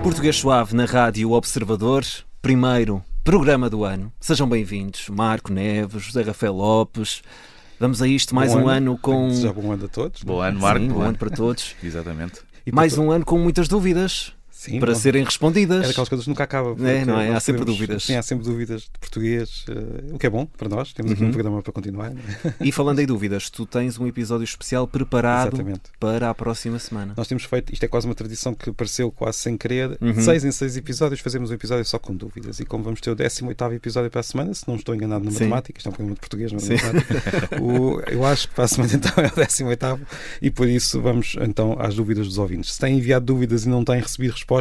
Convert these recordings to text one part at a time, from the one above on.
Português Suave na Rádio Observador, primeiro programa do ano. Sejam bem-vindos, Marco Neves, José Rafael Lopes. Vamos a isto, mais um ano com... Já bom ano a todos. Bom ano, Marco. Sim, bom ano para todos. Exatamente. E mais um ano com muitas dúvidas. Sim, para serem respondidas. É daquelas coisas que nunca acaba. Não é? Há sempre dúvidas. Sim, há sempre dúvidas de português, o que é bom para nós. Temos aqui um programa para continuar. E falando em dúvidas, tu tens um episódio especial preparado para a próxima semana. Nós temos feito, isto é quase uma tradição que apareceu quase sem querer, de 6 em 6 episódios fazemos um episódio só com dúvidas. E como vamos ter o 18º episódio para a semana, se não estou enganado na matemática, isto é um programa de português, não é matemática, eu acho que para a semana então é o 18º e por isso vamos então às dúvidas dos ouvintes. Se têm enviado dúvidas e não têm recebido resposta,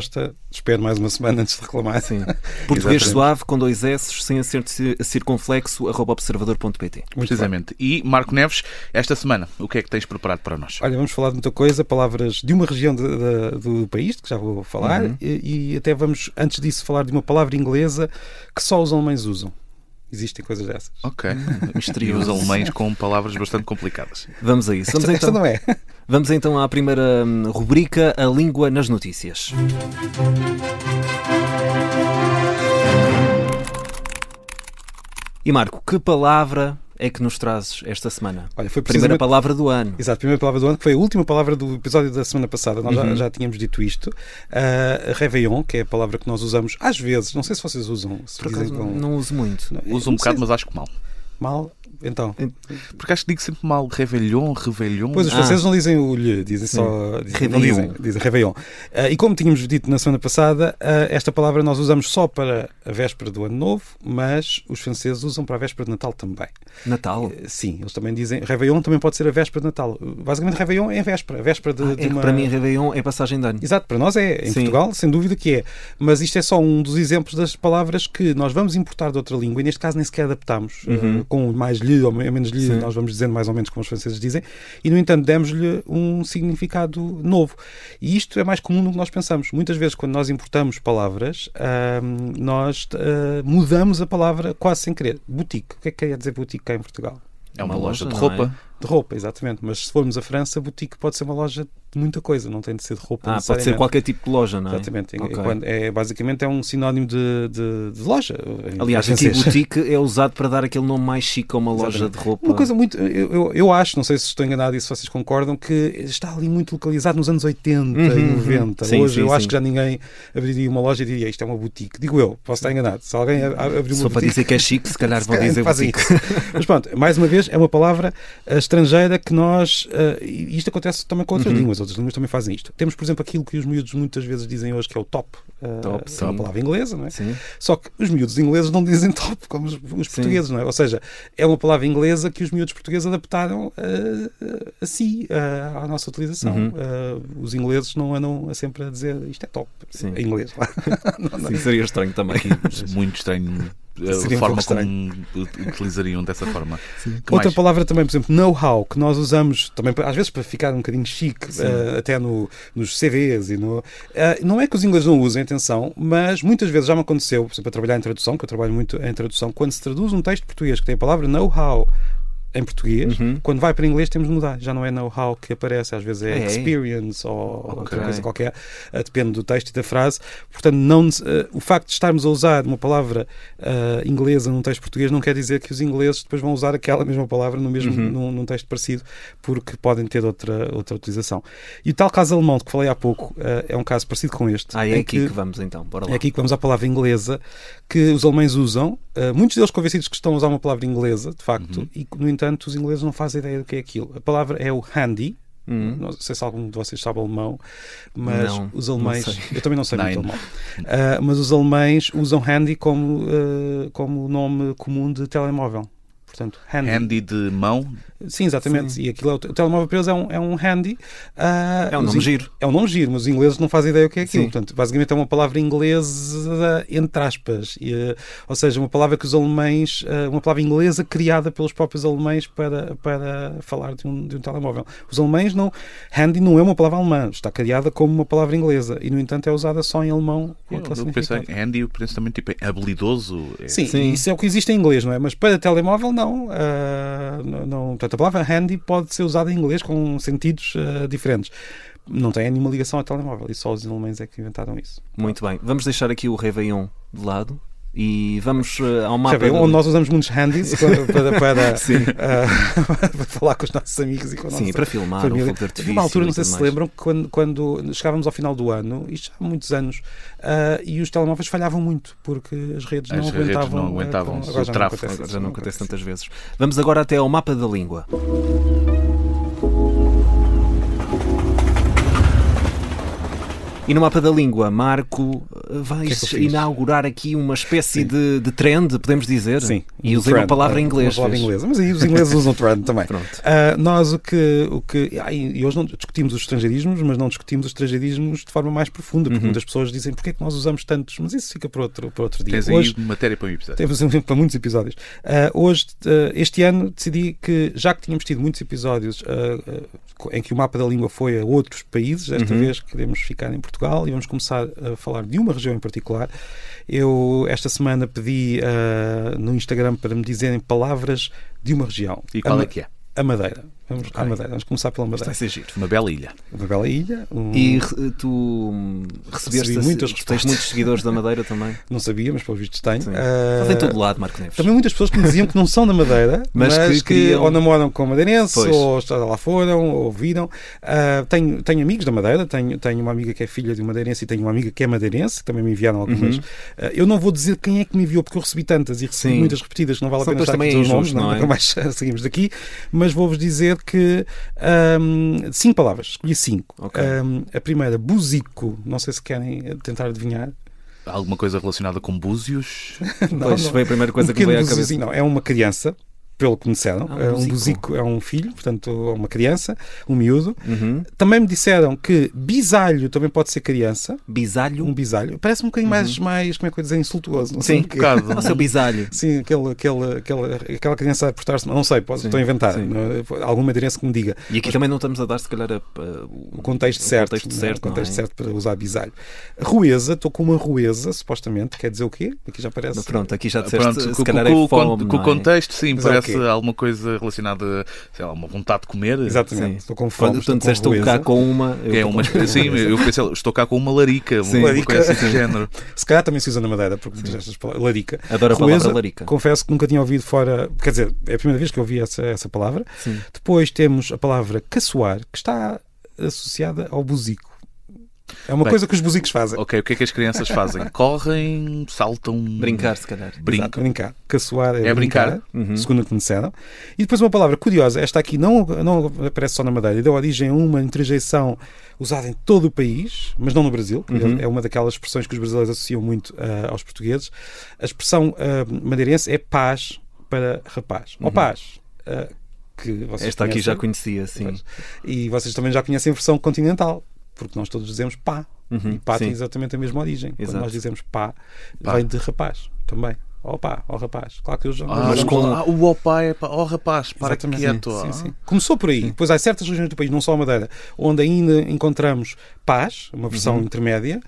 espero mais uma semana antes de reclamar. Sim. Português Suave, com 2 S, sem acento circunflexo, @observador.pt. Precisamente. E, Marco Neves, esta semana, o que é que tens preparado para nós? Olha, vamos falar de muita coisa, palavras de uma região do país, que já vou falar, e até vamos, antes disso, falar de uma palavra inglesa que só os alemães usam. Existem coisas dessas. Ok. Misteriosos alemães com palavras bastante complicadas. Vamos a isso. Esta não é. Vamos então à primeira rubrica, a língua nas notícias. E Marco, que palavra é que nos trazes esta semana? Olha, foi primeira palavra do ano. Exato, a primeira palavra do ano, que foi a última palavra do episódio da semana passada. Nós já tínhamos dito isto. Réveillon, que é a palavra que nós usamos às vezes. Não sei se vocês usam. Se por acaso, não uso muito. Uso um bocado, mas acho que mal. Mal? Então. Porque acho que digo sempre mal Réveillon. Pois os franceses não dizem o lhe, dizem só dizem Réveillon. E como tínhamos dito na semana passada, esta palavra nós usamos só para a véspera do Ano Novo, mas os franceses usam para a véspera de Natal também. Natal? Sim, eles também dizem Réveillon também pode ser a véspera de Natal. Basicamente Réveillon é a véspera de uma... Para mim Réveillon é passagem de ano. Exato, para nós é. Em Portugal, sem dúvida que é. Mas isto é só um dos exemplos das palavras que nós vamos importar de outra língua e neste caso nem sequer adaptamos. Com mais lhe ou menos lhe, nós vamos dizendo mais ou menos como os franceses dizem, e no entanto demos-lhe um significado novo. E isto é mais comum do que nós pensamos. Muitas vezes quando nós importamos palavras, nós mudamos a palavra quase sem querer. Boutique. O que é que quer dizer boutique cá em Portugal? É uma loja de roupa. De roupa, exatamente. Mas se formos a França, boutique pode ser uma loja de muita coisa, não tem de ser de roupa. Pode ser qualquer tipo de loja, não é? Exatamente. Okay. Basicamente é um sinónimo de loja. Aliás, aqui boutique é usado para dar aquele nome mais chique a uma loja de roupa. Uma coisa muito... Eu acho, não sei se estou enganado e se vocês concordam, que está ali muito localizado nos anos 80 e 90. Hoje eu acho que já ninguém abriria uma loja e diria isto é uma boutique. Digo eu, posso estar enganado. Se alguém abrir uma boutique... Só para dizer que é chique, se calhar vão dizer boutique. Mas pronto, mais uma vez, é uma palavra estrangeira que nós... e isto acontece também com outras línguas. Outras línguas também fazem isto. Temos, por exemplo, aquilo que os miúdos muitas vezes dizem hoje, que é o top. É uma palavra inglesa, não é? Sim. Só que os miúdos ingleses não dizem top, como os portugueses, não é? Ou seja, é uma palavra inglesa que os miúdos portugueses adaptaram a si, à nossa utilização. Os ingleses não andam sempre a dizer isto é top, em inglês. Sim, seria estranho também. Muito estranho. A forma como utilizariam dessa forma. Outra palavra também, por exemplo, know-how, que nós usamos também às vezes para ficar um bocadinho chique, até nos CVs e não é que os ingleses não usem, atenção, mas muitas vezes já me aconteceu, por exemplo, a trabalhar em tradução, que eu trabalho muito em tradução, quando se traduz um texto português que tem a palavra know-how em português, quando vai para inglês temos de mudar. Já não é know-how que aparece, às vezes é experience ou outra coisa qualquer, depende do texto e da frase. Portanto, o facto de estarmos a usar uma palavra inglesa num texto português não quer dizer que os ingleses depois vão usar aquela mesma palavra num texto parecido, porque podem ter outra utilização. E o tal caso alemão de que falei há pouco é um caso parecido com este. É aqui que vamos então, bora lá. É aqui que vamos à palavra inglesa que os alemães usam, muitos deles convencidos que estão a usar uma palavra inglesa, de facto, e no entanto os ingleses não fazem ideia do que é aquilo. A palavra é o handy. Não sei se algum de vocês sabe alemão, mas os alemães... Eu também não sei muito alemão. Mas os alemães usam handy como nome comum de telemóvel. portanto, handy de mão. Sim, exatamente. Sim. E aquilo o telemóvel para eles é um handy. É um nome giro. É um nome giro, mas os ingleses não fazem ideia o que é aquilo. Sim. Portanto, basicamente é uma palavra inglesa entre aspas. Ou seja, uma palavra que os alemães... uma palavra inglesa criada pelos próprios alemães para falar de um telemóvel. Os alemães não... Handy não é uma palavra alemã. Está criada como uma palavra inglesa. E, no entanto, é usada só em alemão. Eu pensei, handy, eu penso também tipo habilidoso. Sim, isso é o que existe em inglês, não é? Mas para telemóvel, não. Portanto, a palavra handy pode ser usada em inglês com sentidos diferentes. Não tem nenhuma ligação ao telemóvel e só os alemães é que inventaram isso. Muito bem. Vamos deixar aqui o Réveillon de lado e vamos ao mapa... Réveillon, onde nós usamos muitos handies para falar com os nossos amigos e com a nossa para filmar família. O fogo de artifício. Uma altura, não sei se lembram, quando chegávamos ao final do ano, isto há muitos anos, e os telemóveis falhavam muito, porque as redes não aguentavam o tráfego. Agora já não acontece tantas vezes. Vamos agora até ao mapa da língua. E no mapa da língua, Marco, vais inaugurar aqui uma espécie de trend, podemos dizer? Sim. E usei uma palavra em inglês. Uma palavra inglesa, mas aí os ingleses usam trend também. Nós e hoje não discutimos os estrangeirismos, mas não discutimos os estrangeirismos de forma mais profunda, porque muitas pessoas dizem porque é que nós usamos tantos, mas isso fica para outro dia. Tens aí matéria para um episódio. Temos para muitos episódios. Hoje, este ano, decidi que, já que tínhamos tido muitos episódios em que o mapa da língua foi a outros países, desta vez queremos ficar em Portugal e vamos começar a falar de uma região em particular. Eu, esta semana, pedi no Instagram para me dizerem palavras de uma região. E qual é que é? A Madeira. Vamos à Madeira. Vamos começar pela Madeira. Vai ser giro. Uma bela ilha. Uma bela ilha. E tu recebeste muitas respostas. Tens muitos seguidores da Madeira também? Não sabia, mas pelos vistos tenho. Estás em todo lado, Marco Neves. Também muitas pessoas que me diziam que não são da Madeira, mas que ou namoram com madeirenses, ou lá foram, ou viram. Tenho amigos da Madeira, tenho uma amiga que é filha de um madeirense e tenho uma amiga que é madeirense, que também me enviaram algumas. Eu não vou dizer quem é que me enviou, porque eu recebi tantas e recebi muitas repetidas, que não vale a pena estar aqui os nomes, nunca mais seguimos daqui, mas vou-vos dizer que 5 palavras, escolhi 5. Okay. A primeira, buzico, não sei se querem tentar adivinhar. Alguma coisa relacionada com búzios? Não, foi a primeira coisa que me veio à cabeça. Não, é uma criança, pelo que me disseram. Um buzico é um filho, portanto, uma criança, um miúdo. Também me disseram que bisalho também pode ser criança. Bisalho? Um bisalho. Parece um bocadinho mais, como é que eu ia dizer, insultuoso. Não sei. Sim, um bocado. O seu bisalho. Sim, aquela criança a portar-se, não sei, estou a inventar. Algum madeirense que me diga. E aqui também não estamos a dar, se calhar, o contexto certo para usar bisalho. Rueza, estou com uma rueza, supostamente, quer dizer o quê? Aqui já parece. Pronto, aqui já disseste, se calhar é fome. Com o contexto, sim, parece alguma coisa relacionada, sei lá, uma vontade de comer. Exatamente, estou com fome. Portanto, estou cá com uma. Sim, eu pensei, estou cá com uma larica, uma coisa assim do género. Se calhar também se usa na Madeira, porque diz estas palavras. Larica. Adoro a palavra larica. Confesso que nunca tinha ouvido fora. Quer dizer, é a primeira vez que eu ouvi essa palavra. Sim. Depois temos a palavra caçoar, que está associada ao buzico. É uma coisa que os buzicos fazem. Ok, o que é que as crianças fazem? Correm, saltam... Brincar, se calhar. Brincar. Caçoar é brincar. Segundo o que me disseram. E depois uma palavra curiosa. Esta aqui não aparece só na Madeira. Deu origem a uma interjeição usada em todo o país, mas não no Brasil. É uma daquelas expressões que os brasileiros associam muito aos portugueses. A expressão madeirense é paz para rapaz. Ou paz. Que vocês esta aqui já conhecia, sim. E vocês também já conhecem a versão continental. Porque nós todos dizemos pá. E pá tem exatamente a mesma origem. Exato. Quando nós dizemos pá, vem de rapaz também. Ó pá, ó rapaz. Claro que eu já... o opá é pá, ó rapaz, para quieto. Sim. Começou por aí. Depois há certas regiões do país, não só a Madeira, onde ainda encontramos paz, uma versão intermédia,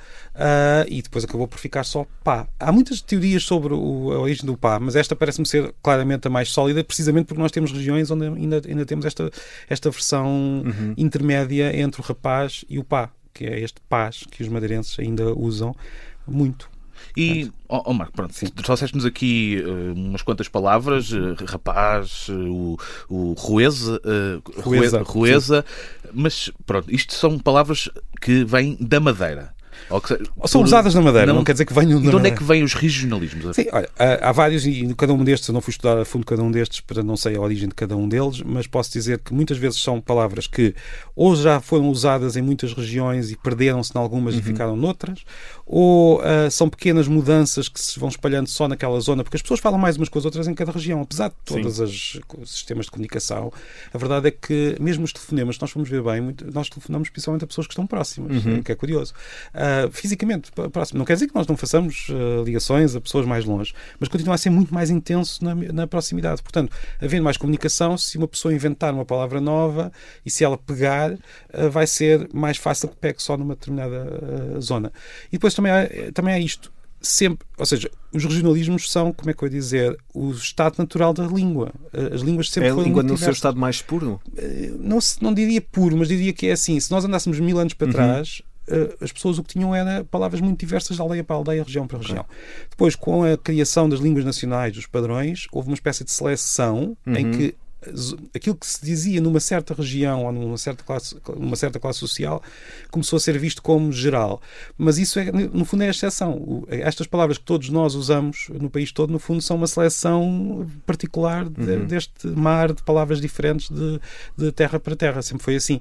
e depois acabou por ficar só pá. Há muitas teorias sobre a origem do pá, mas esta parece-me ser claramente a mais sólida, precisamente porque nós temos regiões onde ainda temos esta versão intermédia entre o rapaz e o pá, que é este paz que os madeirenses ainda usam muito. E, Marco, pronto, trouxeste-nos aqui umas quantas palavras, rapaz, o rueza, mas pronto, isto são palavras que vêm da Madeira. Ou são usadas na Madeira, não quer dizer que venham de onde é que vêm os regionalismos? Sim, olha, há vários, e cada um destes, eu não fui estudar a fundo cada um destes, para não sei a origem de cada um deles, mas posso dizer que muitas vezes são palavras que ou já foram usadas em muitas regiões e perderam-se em algumas e ficaram noutras, ou são pequenas mudanças que se vão espalhando só naquela zona, porque as pessoas falam mais umas com as outras em cada região, apesar de todos os sistemas de comunicação. A verdade é que mesmo os telefonemas, nós fomos ver bem, nós telefonamos principalmente a pessoas que estão próximas, o que é curioso. Fisicamente próximo. Não quer dizer que nós não façamos ligações a pessoas mais longe, mas continua a ser muito mais intenso na proximidade. Portanto, havendo mais comunicação, se uma pessoa inventar uma palavra nova e se ela pegar, vai ser mais fácil que pegue só numa determinada zona. E depois também há isto. Sempre, ou seja, os regionalismos são, como é que eu ia dizer, o estado natural da língua. As línguas sempre foram a língua muito no diversas. seu estado mais puro? Não diria puro, mas diria que é assim. Se nós andássemos 1000 anos para trás, as pessoas o que tinham era palavras muito diversas de aldeia para aldeia, região para região. Depois, com a criação das línguas nacionais, dos padrões, houve uma espécie de seleção em que aquilo que se dizia numa certa região ou numa certa classe social começou a ser visto como geral. Mas isso, no fundo, é a exceção. Estas palavras que todos nós usamos no país todo, no fundo, são uma seleção particular deste mar de palavras diferentes de terra para terra. Sempre foi assim.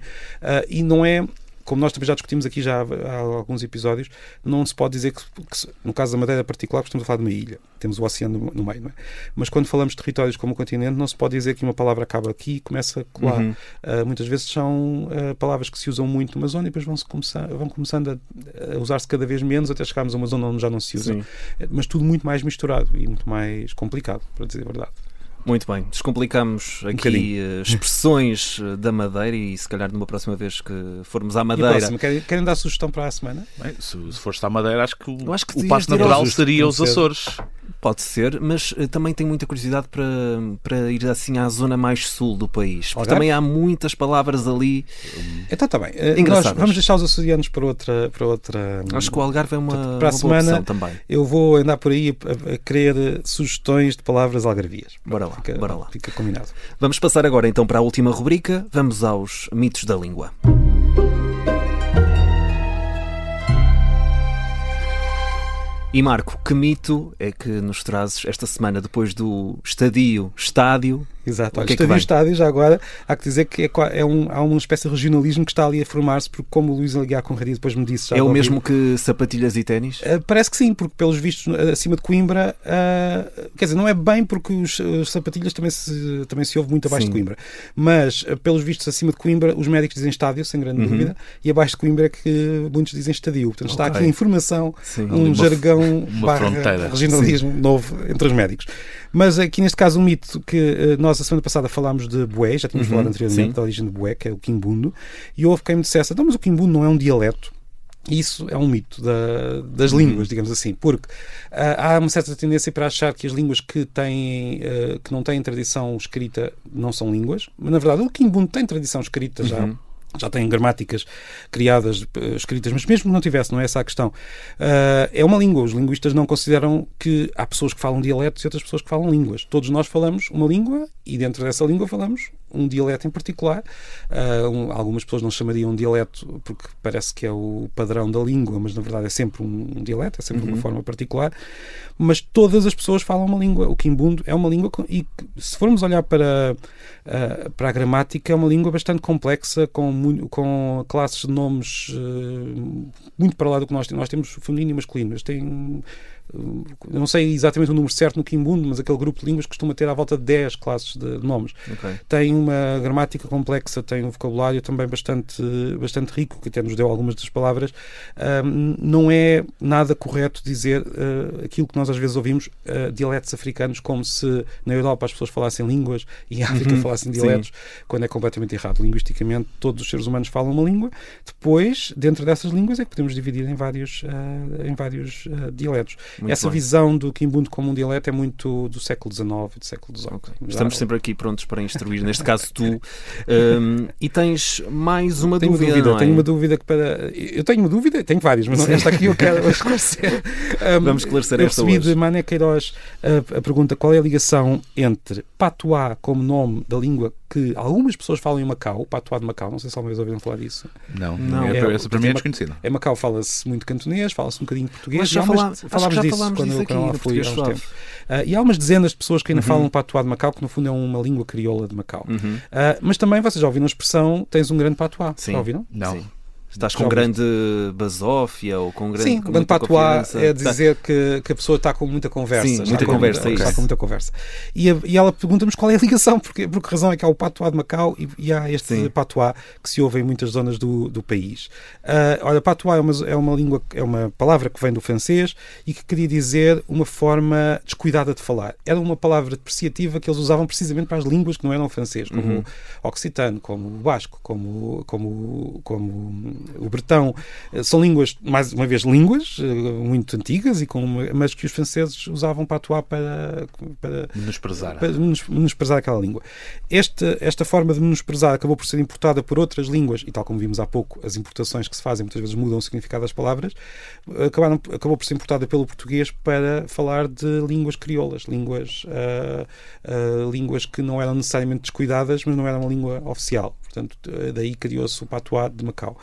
E não é... Como nós também já discutimos aqui já há alguns episódios, não se pode dizer que no caso da Madeira particular, estamos a falar de uma ilha. Temos o oceano no meio, não é? Mas quando falamos de territórios como o continente, não se pode dizer que uma palavra acaba aqui e começa lá. Muitas vezes são palavras que se usam muito numa zona e depois vão começando a usar-se cada vez menos até chegarmos a uma zona onde já não se usa. Mas tudo muito mais misturado e muito mais complicado, para dizer a verdade. Muito bem, descomplicamos aqui expressões da Madeira e se calhar numa próxima vez que formos à Madeira... Querem dar sugestão para a semana? Bem, se foste à Madeira, acho que o passo natural seria os Açores. Pode ser, mas também tenho muita curiosidade para ir assim à zona mais sul do país. Porque também há muitas palavras ali. Então está bem. Nós vamos deixar os açorianos para outra... Acho que o Algarve é uma para a boa semana, opção também. Eu vou andar por aí a querer sugestões de palavras algarvias. Bora lá. Fica combinado. Vamos passar agora então para a última rubrica. Vamos aos mitos da língua. E Marco, que mito é que nos trazes esta semana depois do estádio? Exato. Estádio, já agora, há que dizer que há uma espécie de regionalismo que está ali a formar-se, porque como o Luís Aguiar Conraria depois me disse... É o mesmo que sapatilhas e ténis? Parece que sim, porque pelos vistos acima de Coimbra, quer dizer, não é bem porque os sapatilhas também se ouve muito abaixo de Coimbra, mas pelos vistos acima de Coimbra os médicos dizem estádio, sem grande dúvida, e abaixo de Coimbra é que muitos dizem estadio. Portanto, está aqui a informação, jargão / regionalismo novo entre os médicos. Mas aqui neste caso um mito que nós a semana passada falámos de Bué, já tínhamos falado anteriormente da origem de Bué, que é o quimbundo, e houve quem me dissesse, mas o quimbundo não é um dialeto. Isso é um mito das línguas, digamos assim, porque há uma certa tendência para achar que as línguas que não têm tradição escrita não são línguas, mas na verdade o quimbundo tem tradição escrita já têm gramáticas criadas, escritas, mas mesmo que não tivesse, não é essa a questão. É uma língua. Os linguistas não consideram que há pessoas que falam dialetos e outras pessoas que falam línguas. Todos nós falamos uma língua e dentro dessa língua falamos um dialeto em particular. Algumas pessoas não chamariam um dialeto porque parece que é o padrão da língua, mas na verdade é sempre um dialeto, é sempre uma forma particular. Mas todas as pessoas falam uma língua. O quimbundo é uma língua e se formos olhar para a gramática, é uma língua bastante complexa, com classes de nomes muito para lá do que nós temos. Nós temos feminino e masculino, mas tem... Eu não sei exatamente o número certo no quimbundo, mas aquele grupo de línguas costuma ter à volta de 10 classes de nomes. Tem uma gramática complexa, tem um vocabulário também bastante rico, que até nos deu algumas das palavras. Não é nada correto dizer aquilo que nós às vezes ouvimos, dialetos africanos, como se na Europa as pessoas falassem línguas e em África falassem dialetos, quando é completamente errado. Linguisticamente, todos os seres humanos falam uma língua. Depois, dentro dessas línguas, é que podemos dividir em vários dialetos. Essa visão do quimbundo como um dialeto é muito do século XIX e do século XVIII. Estamos sempre aqui prontos para instruir, neste caso tu. E tens mais uma dúvida, não é? Tenho uma dúvida eu tenho uma dúvida, tenho várias, mas esta aqui eu quero esclarecer. Vamos esclarecer esta hoje. Eu recebi de Mané Queiroz a pergunta: qual é a ligação entre patuá como nome da língua que algumas pessoas falam em Macau, o patuá de Macau, não sei se alguma vez ouviram falar disso. Não. Essa para mim é desconhecida. Em Macau fala-se muito cantonês, fala-se um bocadinho de português. Mas já falámos disso disso aqui, quando no Português Suave. E há umas dezenas de pessoas que ainda falam patuá de Macau, que no fundo é uma língua crioula de Macau. Mas também, vocês já ouviram a expressão, tens um grande patuá. Sim. Já ouviram? Não. Sim. Estás com grande basófia ou com grande. Sim, com grande patuá confiança. é dizer que a pessoa está com muita conversa. Sim, muita conversa, está isso. com muita conversa. E ela pergunta-nos qual é a ligação, por que razão é que há o patuá de Macau e há este patuá que se ouve em muitas zonas do país. Olha, patuá é uma língua, é uma palavra que vem do francês e que queria dizer uma forma descuidada de falar. Era uma palavra depreciativa que eles usavam precisamente para as línguas que não eram francês, como o occitano, como o basco, como o bretão. São línguas, mais uma vez, línguas muito antigas, mas que os franceses usavam patuá para menosprezar aquela língua. Esta forma de menosprezar acabou por ser importada por outras línguas, e tal como vimos há pouco, as importações que se fazem muitas vezes mudam o significado das palavras, acabou por ser importada pelo português para falar de línguas crioulas, línguas que não eram necessariamente descuidadas, mas não eram uma língua oficial. Portanto, daí criou-se o patuá de Macau.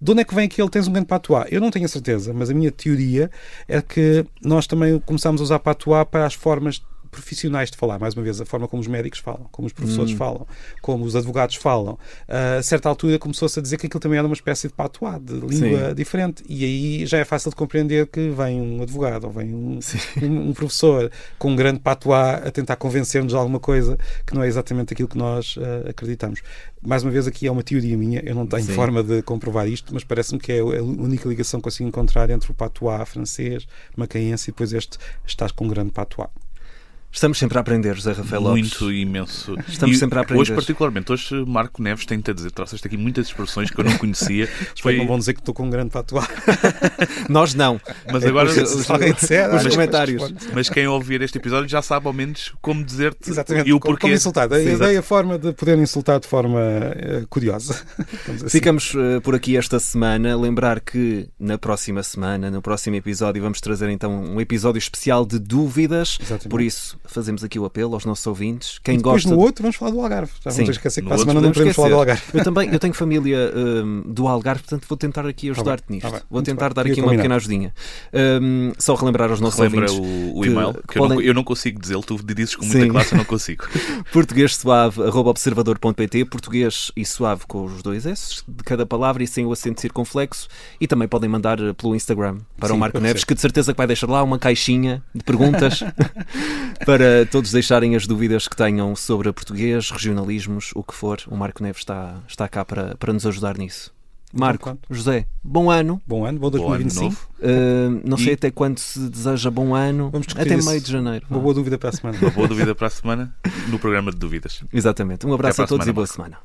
De onde é que vem que ele tens um grande patuá? Eu não tenho a certeza, mas a minha teoria é que nós também começámos a usar patuá para as formas profissionais de falar, mais uma vez, a forma como os médicos falam, como os professores falam, como os advogados falam. A certa altura começou-se a dizer que aquilo também era uma espécie de patuá, de língua diferente, e aí já é fácil de compreender que vem um advogado ou vem um professor com um grande patuá a tentar convencer-nos de alguma coisa que não é exatamente aquilo que nós acreditamos. Mais uma vez, aqui é uma teoria minha, eu não tenho forma de comprovar isto, mas parece-me que é a única ligação que consigo encontrar entre o patuá francês, macaense, e depois estás com um grande patuá. Estamos sempre a aprender, José Rafael Lopes. Muito imenso. Estamos sempre a aprender. Hoje, particularmente, Marco Neves tem-te a dizer, trouxeste aqui muitas expressões que eu não conhecia. Não vão dizer que estou com um grande patuá. Nós não. Mas agora se alguém disser, os comentários. Mas quem ouvir este episódio já sabe ao menos como dizer-te exatamente, e o porquê. Como insultar. Dei a forma de poder insultar de forma curiosa. Assim. Ficamos por aqui esta semana. Lembrar que na próxima semana, no próximo episódio, vamos trazer então um episódio especial de dúvidas. Exatamente. Por isso, fazemos aqui o apelo aos nossos ouvintes. Quem depois gosta. No outro vamos falar do Algarve. Já vamos esquecer que para a semana não podemos falar do Algarve. Eu tenho família do Algarve, portanto vou tentar aqui ajudar-te nisto. Vou tentar dar aqui uma pequena ajudinha. Só relembrar aos nossos ouvintes. o e-mail, que eu não consigo dizê-lo, tu dizes com muita classe, eu não consigo. portuguesuave@observador.pt, português e suave com os dois S de cada palavra e sem o acento circunflexo, e também podem mandar pelo Instagram para o Marco Neves, que de certeza que vai deixar lá uma caixinha de perguntas para todos deixarem as dúvidas que tenham sobre português, regionalismos, o que for. O Marco Neves está cá para nos ajudar nisso. Marco, José, bom ano. Bom 2025. Não sei até quando se deseja bom ano. Até meio de janeiro. Uma boa dúvida para a semana. Uma boa dúvida para a semana no programa de dúvidas. Exatamente. Um abraço a todos e boa semana.